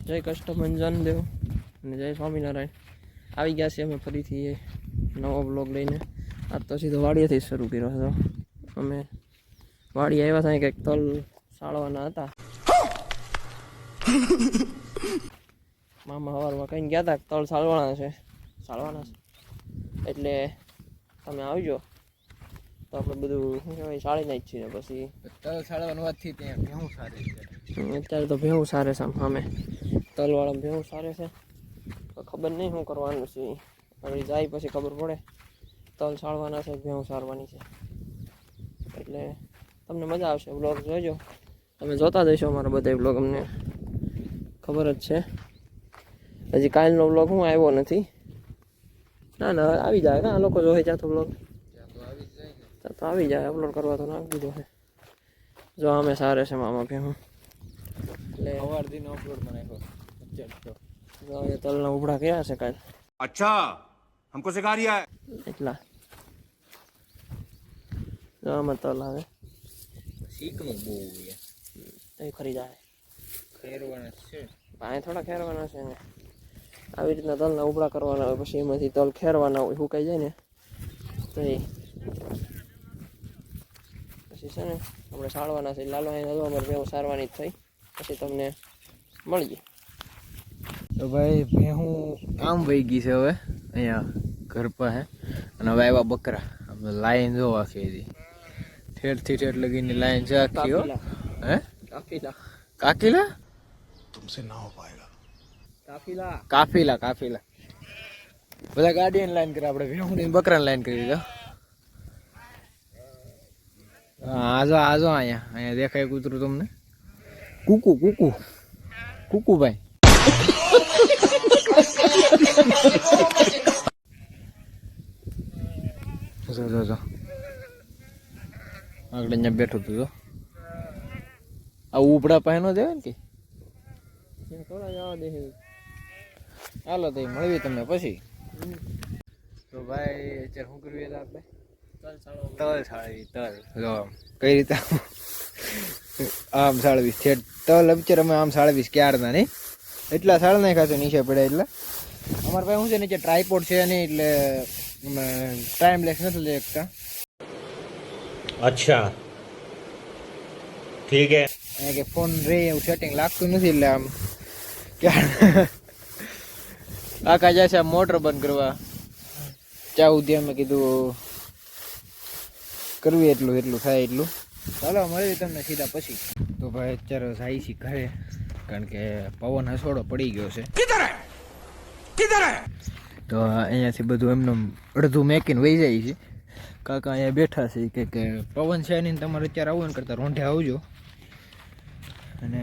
જય કષ્ટભંજન જાનદેવ અને જય સ્વામિનારાયણ. આવી ગયા છે અમે ફરીથી નવો બ્લોગ લઈને. આજ તો સીધો વાડીએથી શરૂ કર્યો હતો. અમે વાડી આવ્યા હતા, કંઈક તલ સાળવાના હતા. મામા સવારમાં કઈ ગયા હતા તલ સાળવાના છે એટલે તમે આવજો તો આપણે બધું શું કહેવાય સાળી નાખીએ. પછી તલ સાળવાની વાત થી ત્યાં ભેહું સારી છે. અત્યારે તો ભેહું સારે છે સામે તલવાળા ભેહું સારે છે. ખબર નહીં શું કરવાનું છે, હવે જાય પછી ખબર પડે. તલ સાળવાના છે, ભેહું સારવાની છે, એટલે તમને મજા આવશે. બ્લોગ જોજો, તમે જોતા જઈશો અમારા બધા બ્લોગ. અમને ખબર જ છે. હજી કાલનો બ્લોગ હું આવ્યો નથી. ના ના આવી જાય આ લોકો જોઈ ત્યાં તો બ્લોગ તો આવી જાય. અપલોડ કરવા તો નાખી દીધો છે. જો અમે સારે છે મામા ભેહું એટલે સવારથી અપલોડ બનાવ્યો. જો એ તલના ઉભડા કર્યા છે કાલ. अच्छा हमको सिखा रिया है એટલા જો આમાં તલ આવે શીકનું બહુ એ ખરી જાય. ખેરવાના છે પાણી થોડા ખેરવાના છે ને આવી રીતના તલના ઉભડા કરવાના હોય. પછી એમાંથી તલ ખેરવાના હોય, સુકાઈ જાય ને તો એ પછી છે ને આપણે સાળવાના છે. લાલો અહીં અમારે ભેહું સારવાની જ થઈ. પછી તમને મળીએ. તો ભાઈ ભેહું આમ વહી ગઈ છે હવે અહીંયા ઘર પાસે. અને હવે આવ્યા બકરા. લાઈન જો આખી હતી ઠેરથી ઠેર લગીની લાઈન છે આખી. હો હે કાકીલા तुमसे ना हो पाएगा. કાફીલા બધા ગાડીની લાઈન કરે, આપણે ભેહું ની બકરાની લાઈન કરી દીધો. હા આજો અહીંયા દેખાય કૂતરું તમને. કુકુ ભાઈ જો આગળ અહીંયા બેઠું હતું. જો આ ઉપડા પાસે નો દેવાય ને કે થોડા જવા દે. હાલો તો મળવી તમને પછી. તો ભાઈ અત્યારે શું કરવી હતા આપણે? તલ સાળવી. જો કઈ રીતે આમ સાળવીશ છે તલ. અત્યારે અમે આમ સાળવીશ ક્યારના નહીં એટલા સાળ નાખ્યા છે નીચે પડ્યા. એટલે અમારા પાસે શું છે નીચે ટ્રાયપોડ છે નહીં, એટલે અમે ટાઈમ લેસ નથી લઈ શકતા. अच्छा ठीक है. અહીંયા કે ફોન રે એવું સેટિંગ લાગતું નથી, એટલે આમ ક્યાં આખા જાય છે મોટર બંધ કરવા. ત્યાં સુધી અમે કીધું કરવી એટલું થાય એટલું. ચાલો મળીએ તમને સીધા પછી. તો ભાઈ અત્યારે જાય છે ઘરે, કારણ કે પવન હસોડો પડી ગયો છે. તો અહીંયાથી બધું એમનું અડધું મેકીને વહી જાય છે. કાકા અહીંયા બેઠા છે કે પવન છે નહીં, તમારે અત્યારે આવવું કરતા રોંઢે આવજો. અને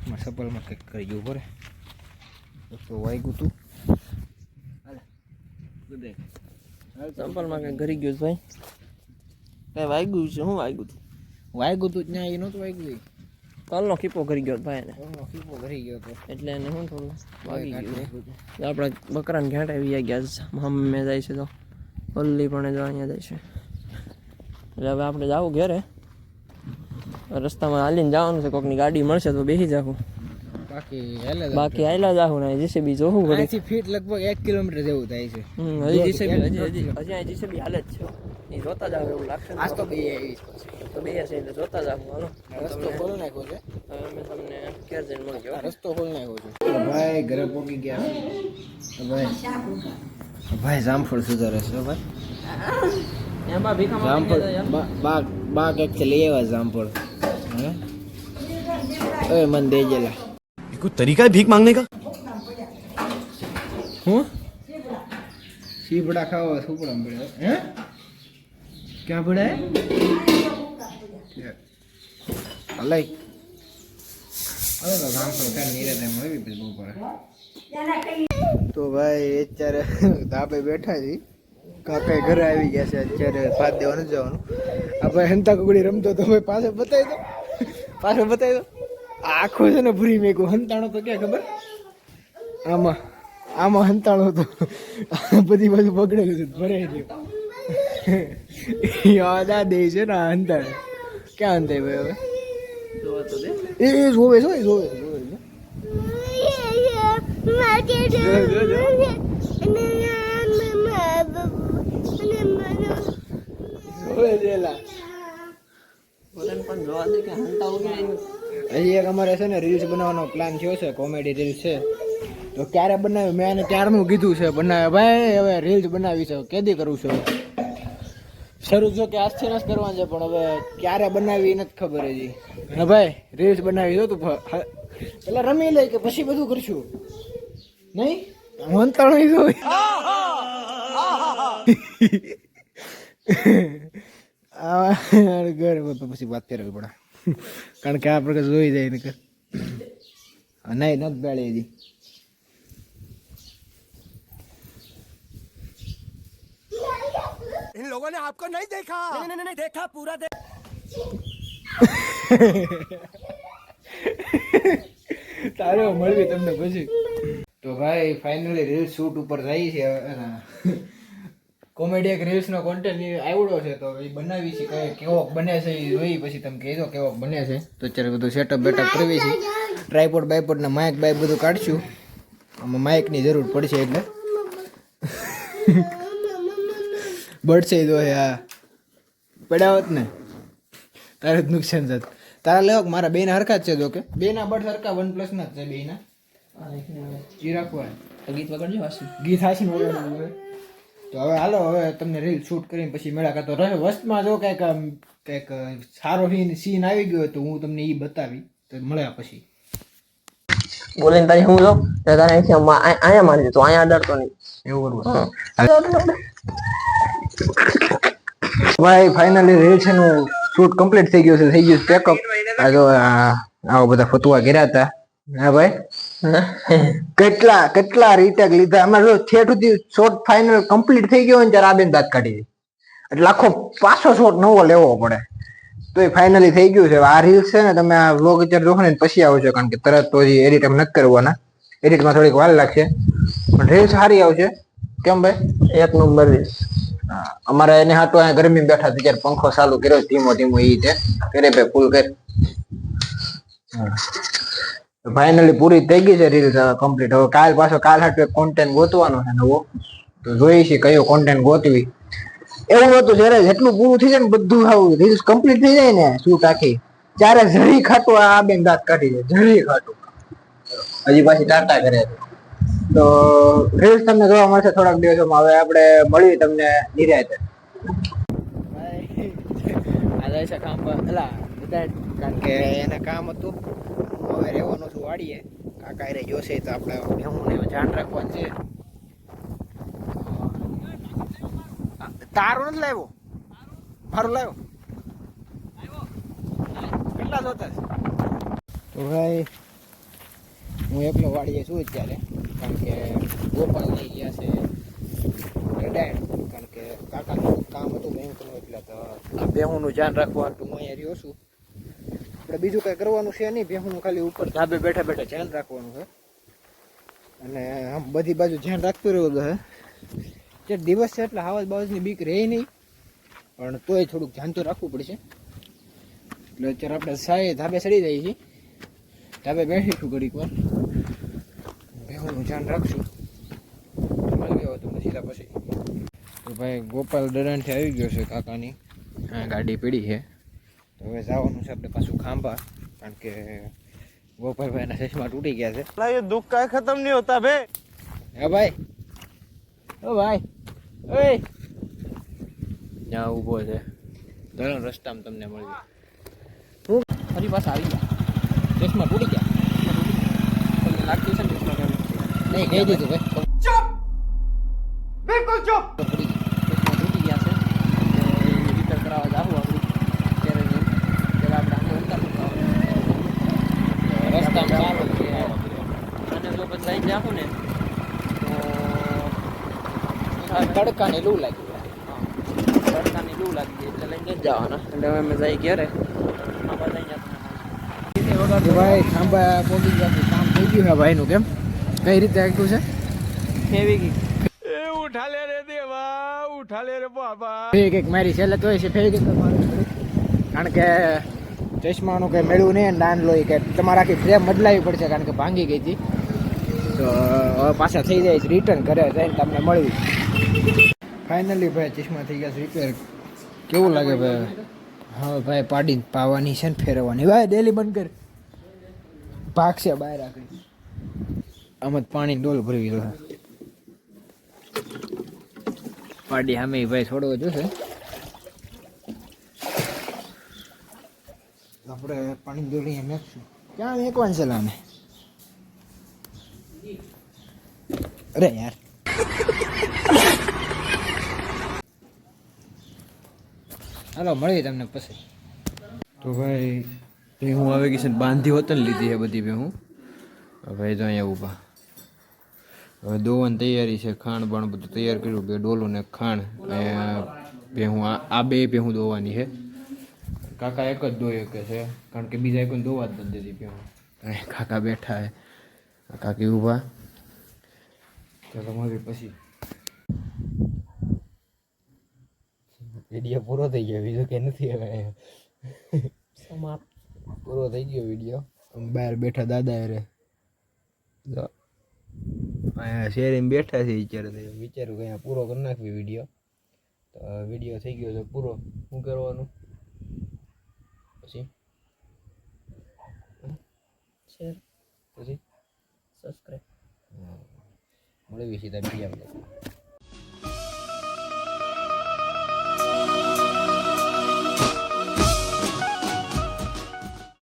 મારા સપલમાં કંઈક કરી ગયું ભરે તો વાગ્યું તું. ચંપલમાં કંઈ ઘરી ગયું ભાઈ. કઈ વાગ્યું છે? શું વાગ્યું હતું? જ ત્યાં એ નહોતું વાગ્યું. તલનો ખીપો ઘરી ગયો ભાઈ એને, ખીપો ભરી ગયો હતો એટલે એને શું થોડું વાગી ગયું. આપણે બકરાને ઘાટ આવી ગયા. મમ્મી જાય છે તો ઓલ્લી પણ જો અહીંયા જાય છે. એટલે હવે આપણે જાવું ઘરે. રસ્તામાં હાલીને જવાનું છે. કોકની ગાડી મળશે તો બેસી જાવું, બાકી હાલ્યા જાવું ને જીસીબી જોવું ઘડી. ફીટ લગભગ 1 કિલોમીટર જેવું થાય છે. હજી જીસીબી હાલે જ છે. એ જોતા જાવ એવું લાગશે. આજ તો બે આવી તો બે છે એટલે જોતા જાવ. હાલો રસ્તો ખોલ નાખ્યો છે. હવે અમે તમને ઘેર જઈને મળીએ. રસ્તો ખોલ નાખ્યો છે. ભાઈ ઘરે પહોંચી ગયા. ભાઈ જામફળ સુધારે છે ભાઈ. એમાં ભીખા જામફળ બાગ એક છે લઈ આવ્યા જામફળ. હે ઓય મન દેજેલા. कोई तरीका है भीख मांगने का? હું સીપડા ખાવા સુપડા પડે. હે ક્યાં પડે? અલઈ હવે તો જામફળ કાલ નીરે મળી પછી બહુ પડે. તો ભાઈ અત્યારે ધાબે બેઠા છીએ. કાકા ઘરે આવી ગયા છે. અત્યારે ભાત દેવા નથી જવાનું. આ ભાઈ હંતા કુકડી રમતો તો ભાઈ પાછો બતાવી દો. આખો છે ને ભૂરી મેકું. હંતાણો તો ક્યાં ખબર? આમાં હંતાણો તો બધી બાજુ બગડેલું છે, ભરાઈ ગયું. યાદ આ દે છે ને હંતાણ ક્યાં હંતાય ભાઈ હવે? એ જોવે છે. બોલે પણ જોવા દે કે હંતા ઉગે હજી એક અમારે છે ને રીલ્સ બનાવવાનો પ્લાન થયો છે, કોમેડી રીલ્સ છે. તો ક્યારે બનાવ્યું મેં એને ક્યારનું કીધું છે બનાવે ભાઈ, હવે રીલ્સ બનાવી છે, કેદી કરું છું શરૂ જો કે આજથી જ કરવાનું છે, પણ હવે ક્યારે બનાવી નથી ખબર હજી. હા ભાઈ રીલ્સ બનાવી દો તું પેલા રમી લે કે પછી બધું કરશું નહીં. મંતાણું ઘર પછી વાત કરવી પડે, કારણ કે આ પ્રકાર જોઈ જાય ને કર નહીં નથી બેળી હજી. इन लोगों ने आपको नहीं देखा, नहीं देखा पूरा તારે મળવી તમને પછી. તો ભાઈ ફાઇનલી રીલ શૂટ ઉપર જાય છે. કોમેડી એક રીલ્સનો કોન્ટેન્ટ આવડો છે, તો એ બનાવી છે, કેવો બને છે એ જોઈ પછી તમે કહેજો કેવો બને છે. તો અત્યારે બધું સેટઅપ બેટઅપ કરવી છે, ટ્રાયપોડ બાયપોડ ને માઇક બાઇક બધું કાઢશું. આમાં માઇકની જરૂર પડશે એટલે બળશે તો હા પડાવત ને તારે જ નુકસાન થત. તારા લેવો મારા બેના હરખા જ છે, જો કે બેના બળ હરખા OnePlus ના જ છે બેના. ઈ રાખવા ગીત વગાડજો હાસી ગીત હાસી વગાડવાનું હોય. તો હવે હાલો હવે તમને રીલ શૂટ કરીને પછી મેળા કરતો રહે. વસ્તમાં જો કંઈક સારો સીન આવી ગયો તો હું તમને એ બતાવી તો મળ્યા પછી. બોલે તારી હું જો તારે અહીંયા મારી દે તો અહીંયા ડરતો નહીં એવું કરવું ભાઈ. ફાઇનલી રીલ છે નું શૂટ કમ્પ્લીટ થઈ ગયું છે, થઈ ગયું પેકઅપ. આ જો આવા બધા ફતવા કર્યા હતા. હા ભાઈ કેટલા રીટેક લીધા અમારે. જો થિયેટર સુધી શોટ ફાઇનલ કમ્પ્લીટ થઈ ગયો ને ત્યારે આ બેન દાંત કાઢી દે એટલે આખો પાછો શોટ નવો લેવો પડે. તો એ ફાઇનલી થઈ ગયું છે. આ રીલ્સ છે ને તમે આ વ્લોગ અત્યારે જોખો ને પછી આવશે, કારણ કે તરત તો હજી એડિટ એમ નથી કરવાના, એડિટમાં થોડીક વાર લાગશે, પણ રીલ્સ સારી આવશે. કેમ ભાઈ? એક નંબર રીલ્સ. અમારે એને હાટો અહીંયા ગરમી બેઠા હતા ત્યારે પંખો ચાલુ કર્યો ધીમો ધીમો ઈ તે કરે ભાઈ ફૂલ કર. ફાઇનલી પૂરી થઈ ગઈ છે રીલ કમ્પ્લીટ. હવે કાલ હાટો કોન્ટેન્ટ ગોતવાનો છે નવો, તો જોઈએ છે કયો કોન્ટેન્ટ ગોતવી. એવું હતું જ્યારે જેટલું પૂરું થઈ જાય ને બધું આવું રીલ્સ કમ્પ્લીટ થઈ જાય ને શૂટ આખી, ત્યારે જરી ખાટું આ બેન દાંત કાઢી જાય, જરી ખાટું હજી પાછી ટાટા કરે છે. તો રીલ્સ તમને જોવા મળશે થોડાક દિવસોમાં. હવે આપણે મળીએ તમને નિરાંતે. આ જાય છે કામ પર એલા બધા, કારણ કે એને કામ હતું. હવે રહેવાનું છું વાડીએ, કાકા રે જોશે તો આપણે હું ધ્યાન રાખવાનું છે. તારું નથી લાવ્યો, મારું લાવ્યો. કેટલા જોતા તો ભાઈ હું એકલો વાડીએ છું અત્યારે, કારણ કે ગોપાલ લઈ ગયા છે રેડાયણ, કારણ કે કાકાનું કામ હતું બેંકનું, એટલે તો આ બેહુનું ધ્યાન રાખવાનું હું અહીંયા રહ્યો છું. આપણે બીજું કંઈ કરવાનું છે નહીં, બેહુનું ખાલી ઉપર ધાબે બેઠા બેઠા ધ્યાન રાખવાનું છે. અને આમ બધી બાજુ ધ્યાન રાખતું રહેવું છે. જે દિવસ છે એટલે હાવજ બાવજની બીક રહે નહીં, પણ તોય થોડુંક ધ્યાન તો રાખવું પડશે. એટલે અત્યારે આપણે ધાબે ચડી જઈએ છીએ, ધાબે બેસીશું ઘડીક વાર, બેહુનું ધ્યાન રાખશું. મળી ગયો તમને સીધા પછી. તો ભાઈ ગોપાલ દરાણથી આવી ગયો છે કાકાની, હા ગાડી પડી છે. તો હવે જવાનું છે આપણે પાછું ખાંભા, કારણ કે ગોપાલભાઈના ચશ્મા તૂટી ગયા છે. ये दुख का खत्म नहीं होता बे. હે ભાઈ, ઓ ભાઈ, ઓય ત્યાં ઊભો છે ધરણ રસ્તામાં તમને મળી. હું ફરી પાછા આવી ગયા, ચશ્મા તૂટી ગયા. તમને લાગતું છે ને ચશ્મા કેમ નહીં કહી દીધું ભાઈ. चुप, बिल्कुल चुप. ચશ્મા તૂટી ગયા છે, રિપેર કરાવવા જાવું આપણે ત્યારે આપણે આને ઉતારવું રસ્તામાં ચાલો છે. અને જો પછી લઈને જાવું ને તો તડકાની લૂ લાગી. તડકાની લૂ લાગી જાય એટલે લઈને જ જવાના. એટલે હવે અમે જઈ ઘરે આમાં જઈ જતા ભાઈ ખાંભા પહોંચી ગયા, કામ થઈ ગયું છે ભાઈનું. કેમ કઈ રીતે આખ્યું છે? ફેવી ગઈ उठा ले रे देवा, उठा ले रे बाबा. ફેવિક મારી છેલ્લે તો છે ફેવિક, કારણ કે ચશ્માનું કંઈ મેળવું નહીં, દાન લોહી કે તમારે આખી ફ્રેમ બદલાવી પડશે, કારણ કે ભાંગી ગઈ હતી. તો હવે પાછા થઈ જાય રિટર્ન ઘરે જઈને તમને મળવી. ફાઇનલી ભાઈ ચશ્મા થઈ ગયા રિપેર. કેવું લાગે ભાઈ? હા ભાઈ પાડી પાવાની છે ને ફેરવવાની ભાઈ ડેલી બંધ કર પાક છે બહાર રાખી આમ જ પાણી ડોલ ભરવી દો પાડી સામે ભાઈ છોડવો જોશે આપણે પાણી ડોલી નાખશું ક્યાં મેકવાનું છે લાને અરે યાર હાલો મળીએ તમને પછી. તો ભાઈ ભેહું આવી ગઈ છે ને બાંધી હોત ને લીધી છે બધી ભેહું. ભાઈ તો અહીંયા ઊભા હવે દોવાની તૈયારી છે. ખાણ બાણ બધું તૈયાર કર્યું બે ડોલું ને ખાણ ભેહું આ બે ભેહું દોવાની છે. કાકા એક જ દોઈ શકે છે કારણ કે બીજા એક દોવા જ નથી દેતી ભેહું. કાકા બેઠા છે કાકી ઊભા. ચાલો મળીએ પછી. વિડીયો પૂરો થઈ ગયો બીજો કે નથી હવે સમાપ્ત. પૂરો થઈ ગયો વિડીયો. બહાર બેઠા દાદા રે અહીંયા શેરીમાં બેઠા છે વિચારું કે અહીંયા પૂરો કરી નાખવી વિડીયો. તો વિડીયો થઈ ગયો છે પૂરો. શું કરવાનું પછી શેર પછી સબસ્ક્રાઇબ મળવી સીધા બીજા